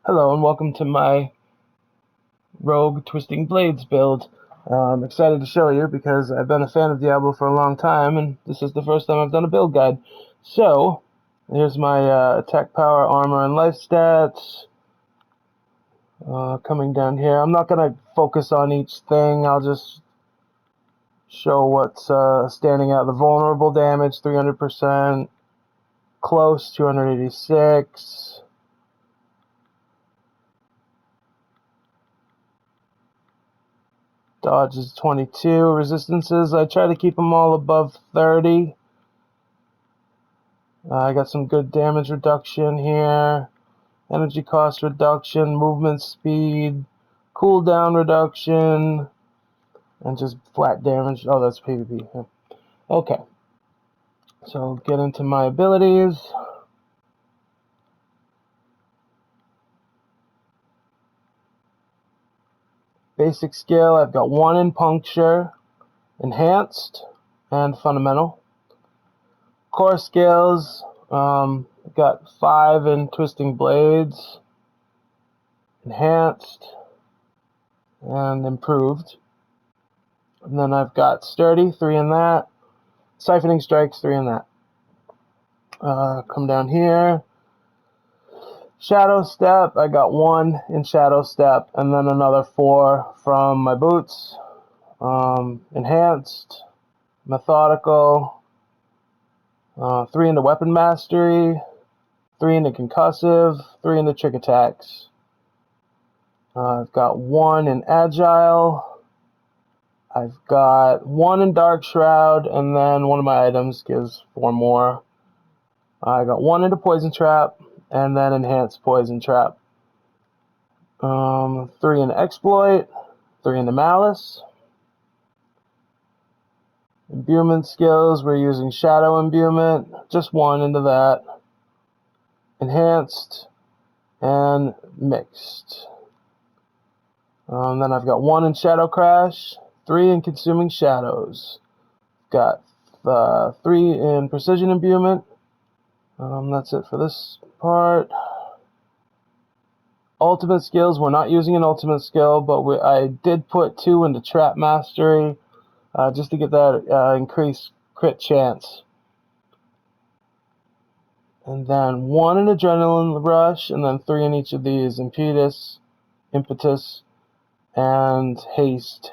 Hello and welcome to my Rogue Twisting Blades build. I'm excited to show you because I've been a fan of Diablo for a long time and this is the first time I've done a build guide. So, here's my attack, power, armor, and life stats. Coming down here. I'm not going to focus on each thing, I'll just show what's standing out. The vulnerable damage, 300%. Close, 286. Dodge is 22. Resistances, I try to keep them all above 30. I got some good damage reduction here. Energy cost reduction, movement speed, cooldown reduction, and just flat damage. Oh, that's PvP. Yeah. Okay. So get into my abilities. Basic skill, I've got 1 in puncture, enhanced, and fundamental. Core skills, I've got 5 in twisting blades, enhanced, and improved. And then I've got sturdy, 3 in that. Siphoning strikes, 3 in that. Come down here. Shadow step, I got 1 in shadow step, and then another 4 from my boots. Enhanced, methodical, 3 into weapon mastery, 3 into concussive, 3 into trick attacks. I've got 1 in agile. I've got 1 in dark shroud, and then one of my items gives 4 more. I got 1 into poison trap, and then enhanced poison trap. 3 into exploit, 3 into malice. Imbuement skills, we're using shadow imbuement, just 1 into that. Enhanced and mixed. Then I've got 1 in shadow crash, 3 in consuming shadows. Got 3 in precision imbuement. That's it for this part. Ultimate skills, we're not using an ultimate skill, but I did put 2 into trap mastery, just to get that increased crit chance. And then 1 in adrenaline rush, and then 3 in each of these: impetus, impetus, and haste.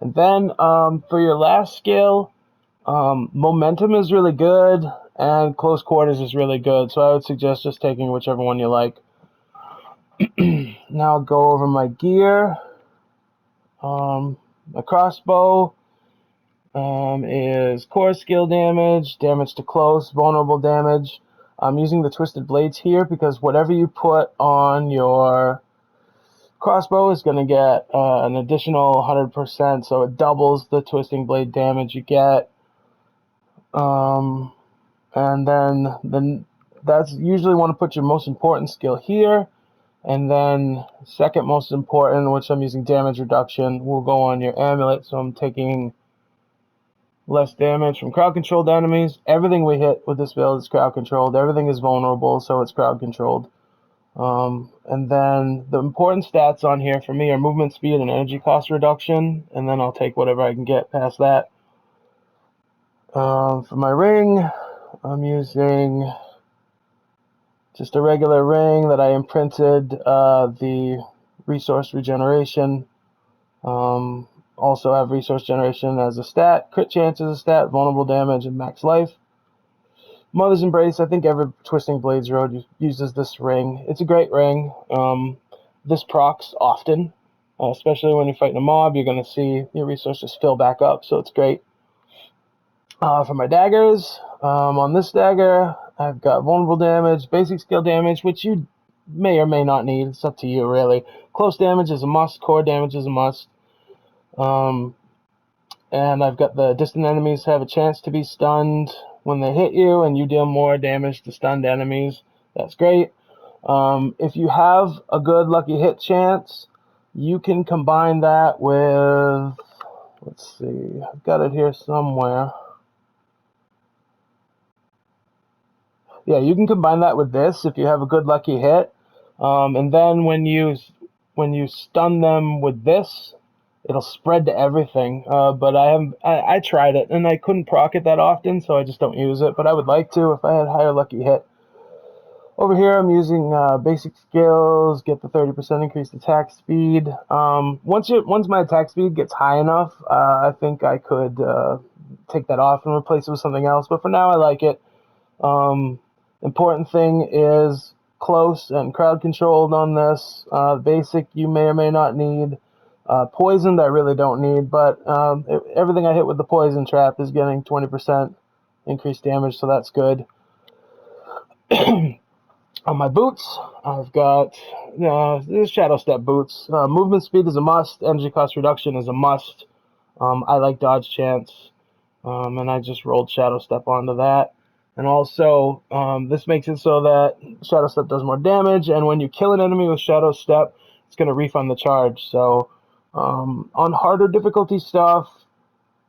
And then for your last skill, momentum is really good, and close quarters is really good. So I would suggest just taking whichever one you like. Now I'll go over my gear. My crossbow is core skill damage, damage to close, vulnerable damage. I'm using the twisted blades here because whatever you put on your crossbow is going to get an additional 100%, so it doubles the twisting blade damage you get. And then that's usually want to put your most important skill here, and then second most important, which I'm using damage reduction, will go on your amulet. So I'm taking less damage from crowd controlled enemies. Everything we hit with this build is crowd controlled. Everything is vulnerable, so it's crowd controlled. And then the important stats on here for me are movement speed and energy cost reduction, and then I'll take whatever I can get past that. For my ring, I'm using just a regular ring that I imprinted the resource regeneration. Also have resource generation as a stat, crit chance as a stat, vulnerable damage, and max life. Mother's Embrace, I think every Twisting Blades road uses this ring. It's a great ring. This procs often, especially when you're fighting a mob. You're going to see your resources fill back up, so it's great. For my daggers, on this dagger, I've got vulnerable damage, basic skill damage, which you may or may not need. It's up to you, really. Close damage is a must. Core damage is a must. And I've got the distant enemies have a chance to be stunned when they hit you, and you deal more damage to stunned enemies. That's great. If you have a good lucky hit chance, you can combine that with, let's see, I've got it here somewhere. Yeah, you can combine that with this if you have a good lucky hit. And then when you stun them with this, it'll spread to everything. But I tried it and I couldn't proc it that often, so I just don't use it. But I would like to if I had higher lucky hit. Over here, I'm using basic skills, get the 30% increased attack speed. Once my attack speed gets high enough, I think I could take that off and replace it with something else. But for now, I like it. Important thing is close and crowd controlled on this. Basic, you may or may not need. Poisoned, I really don't need, but everything I hit with the poison trap is getting 20% increased damage, so that's good. On my boots, I've got Shadow Step boots. Movement speed is a must. Energy cost reduction is a must. I like dodge chance, and I just rolled Shadow Step onto that. And also, this makes it so that Shadow Step does more damage, and when you kill an enemy with Shadow Step, it's going to refund the charge. So, on harder difficulty stuff,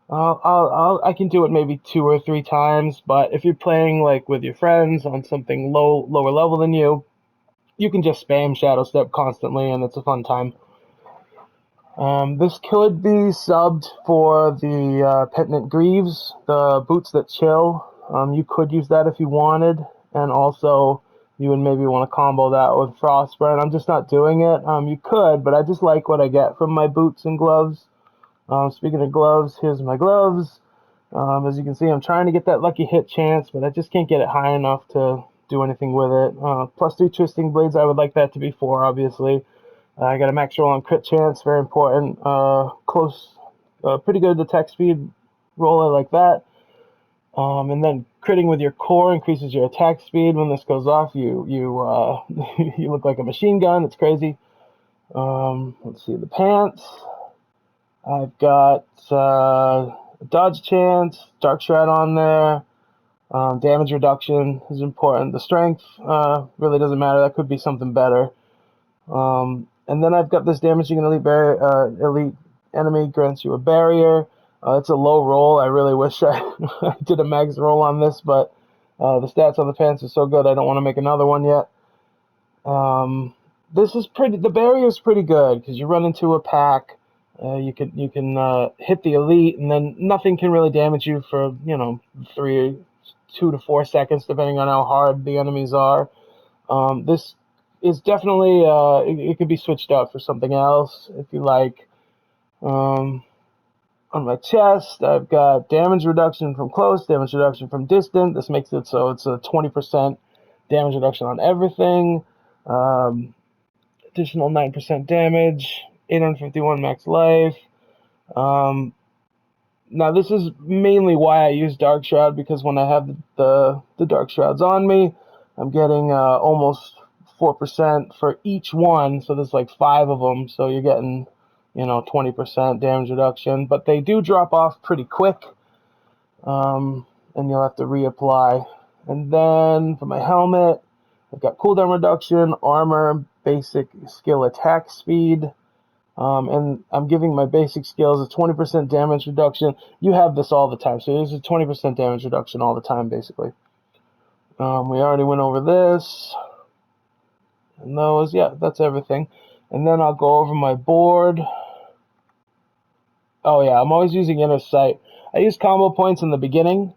I can do it maybe 2 or 3 times, but if you're playing like with your friends on something lower level than you can just spam Shadow Step constantly, and it's a fun time. This could be subbed for the Penittent Greaves, the boots that chill. You could use that if you wanted, and also you would maybe want to combo that with Frostburn. I'm just not doing it. You could, but I just like what I get from my boots and gloves. Speaking of gloves, here's my gloves. As you can see, I'm trying to get that lucky hit chance, but I just can't get it high enough to do anything with it. +3 twisting blades, I would like that to be 4, obviously. I got a max roll on crit chance, very important. Close, pretty good attack speed roll, I like that. And then critting with your core increases your attack speed. When this goes off, you you look like a machine gun. It's crazy. Let's see, the pants. I've got dodge chance, dark shroud on there. Damage reduction is important. The strength really doesn't matter. That could be something better. And then I've got this damaging an elite enemy grants you a barrier. It's a low roll. I really wish I did a max roll on this, but the stats on the pants are so good I don't want to make another one yet. This is pretty. The barrier is pretty good because you run into a pack. You can hit the elite, and then nothing can really damage you for 2 to 4 seconds, depending on how hard the enemies are. This is definitely it could be switched out for something else if you like. On my chest, I've got damage reduction from close, damage reduction from distant. This makes it so it's a 20% damage reduction on everything. Additional 9% damage, 851 max life. Now this is mainly why I use Dark Shroud, because when I have the Dark Shrouds on me, I'm getting almost 4% for each one, so there's like 5 of them, so you're getting 20% damage reduction, but they do drop off pretty quick, and you'll have to reapply. And then for my helmet, I've got cooldown reduction, armor, basic skill attack speed, and I'm giving my basic skills a 20% damage reduction. You have this all the time, so there's a 20% damage reduction all the time, basically. We already went over this, and those, yeah, that's everything. And then I'll go over my board. Oh yeah, I'm always using inner sight. I use combo points in the beginning,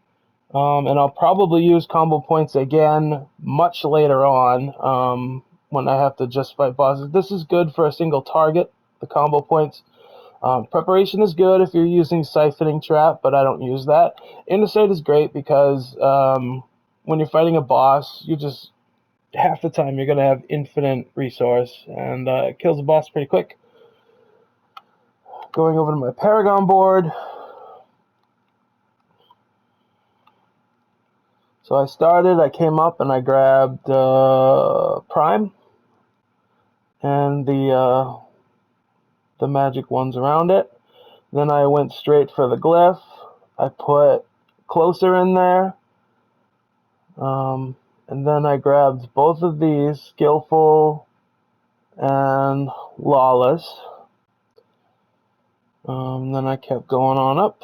and I'll probably use combo points again much later on, when I have to just fight bosses. This is good for a single target, the combo points. Preparation is good if you're using Siphoning Trap, but I don't use that. Inner sight is great because when you're fighting a boss, you just half the time you're going to have infinite resource, and it kills the boss pretty quick. Going over to my Paragon board. So I came up and I grabbed Prime and the magic ones around it. Then I went straight for the glyph. I put Closer in there. And then I grabbed both of these, Skillful and Lawless. Then I kept going on up.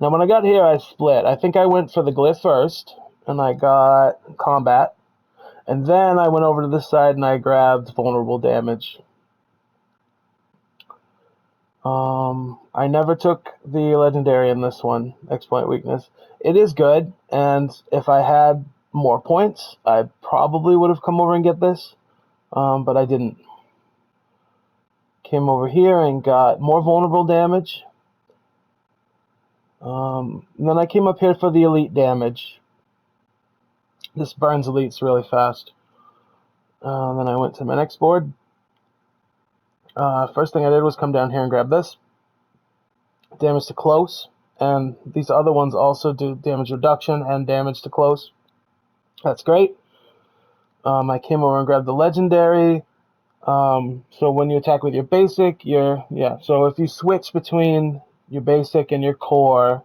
Now when I got here, I split. I think I went for the glyph first, and I got Combat. And then I went over to this side and I grabbed vulnerable damage. I never took the legendary in this one, exploit weakness. It is good, and if I had more points, I probably would have come over and get this, but I didn't. Came over here and got more vulnerable damage. And then I came up here for the elite damage. This burns elites really fast. Then I went to my next board. First thing I did was come down here and grab this. Damage to close. And these other ones also do damage reduction and damage to close. That's great. I came over and grabbed the legendary. So when you attack with your basic, so if you switch between your basic and your core,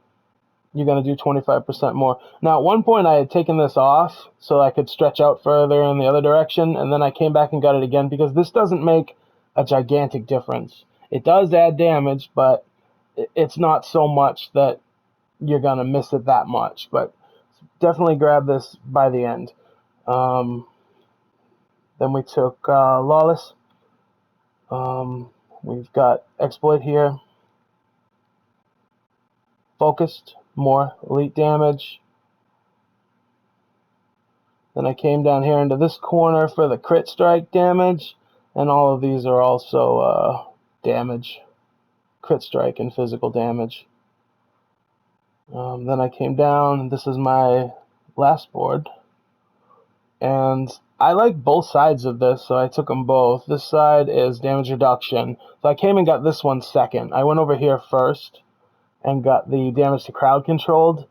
you're going to do 25% more. Now, at one point, I had taken this off so I could stretch out further in the other direction, and then I came back and got it again because this doesn't make a gigantic difference. It does add damage, but it's not so much that you're going to miss it that much. But definitely grab this by the end. Then we took Lawless. We've got Exploit here. Focused, more elite damage. Then I came down here into this corner for the crit strike damage, and all of these are also damage, crit strike and physical damage. Then I came down, this is my last board, and I like both sides of this, so I took them both. This side is damage reduction, so I came and got this one second. I went over here first and got the damage to crowd controlled.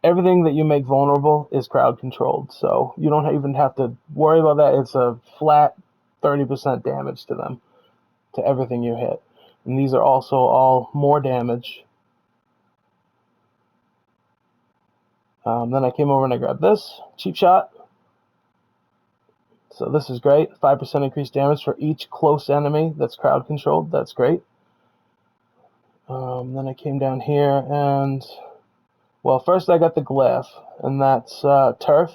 Everything that you make vulnerable is crowd controlled, so you don't even have to worry about that. It's a flat 30% damage to them, to everything you hit. And these are also all more damage. Then I came over and I grabbed this, cheap shot. So this is great, 5% increased damage for each close enemy that's crowd controlled. That's great. Then I came down here and, well, first I got the glyph, and that's turf.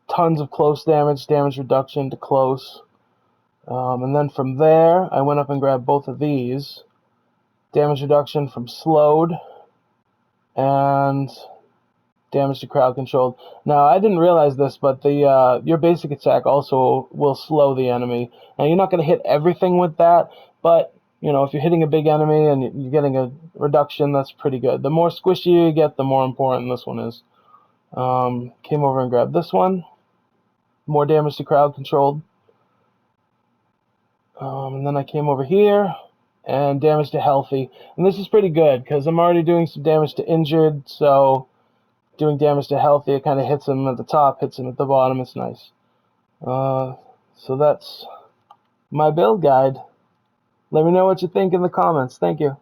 Tons of close damage, damage reduction to close. And then from there, I went up and grabbed both of these. Damage reduction from slowed and damage to crowd controlled. Now, I didn't realize this, but the your basic attack also will slow the enemy. Now, you're not going to hit everything with that, but you know, if you're hitting a big enemy and you're getting a reduction, that's pretty good. The more squishy you get, the more important this one is. Came over and grabbed this one. More damage to crowd controlled. And then I came over here and damage to healthy. And this is pretty good because I'm already doing some damage to injured, so doing damage to healthy, it kind of hits him at the top, hits him at the bottom. It's nice. So that's my build guide. Let me know what you think in the comments. Thank you.